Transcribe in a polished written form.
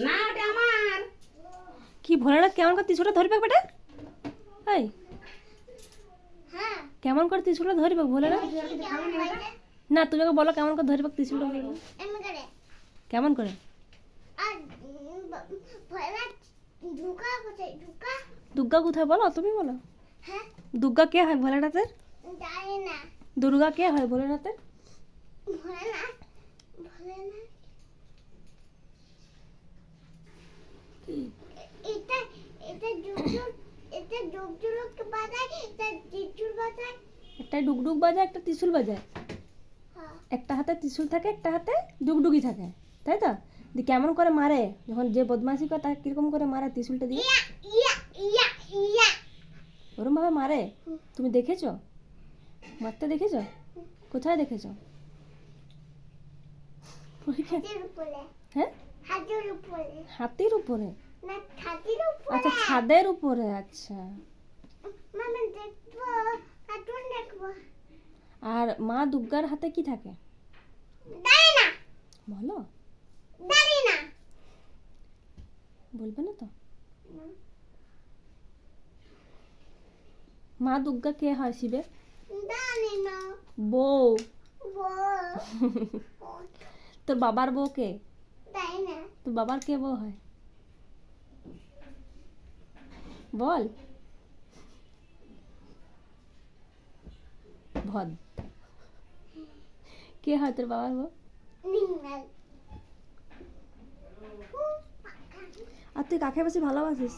না ওটা আমার। কি ভোলানাথ কেমন করে ত্রিশূলটা ধরবে বেটা? এই কেমন করে ত্রিশূলটা ধরবে ভোলানাথ? না তুমি ওকে বলো কেমন করে ধরবে ত্রিশূলটা বলো। কেমন করে? দুর্গা কোথায় বলো, তুমি বলো। দুর্গা কে হয় ভোলানাথের? দুর্গা কে হয় ভোলানাথের? একটা ডুগডুগ বাজায়, একটা ত্রিশূল বাজায়। একটা হাতে ত্রিশূল থাকে, একটা হাতে ডুগডুগি থাকে, তাই তো? দি কেমন করে মারে যখন যে বদমাশি করে তাকে কিরকম করে মারে ত্রিশূলটা দিয়ে? ওরম ভাবে মারে? তুমি দেখেছো মারতে? দেখেছো? কোথায় দেখেছো? হ্যাঁ, হাতির উপরে। আচ্ছা, ছাদের উপরে। আচ্ছা, আর মা দুর্গার হাতে কি থাকে বলো? বলবে না তো? মা দুর্গা কে হয় শিবের? বউ। তোর বাবার বউ কে? তোর বাবার কে বউ হয় বল? ভদ কে হয় তোর বাবার বউ? আর তুই কাকে বেশি ভালোবাসিস?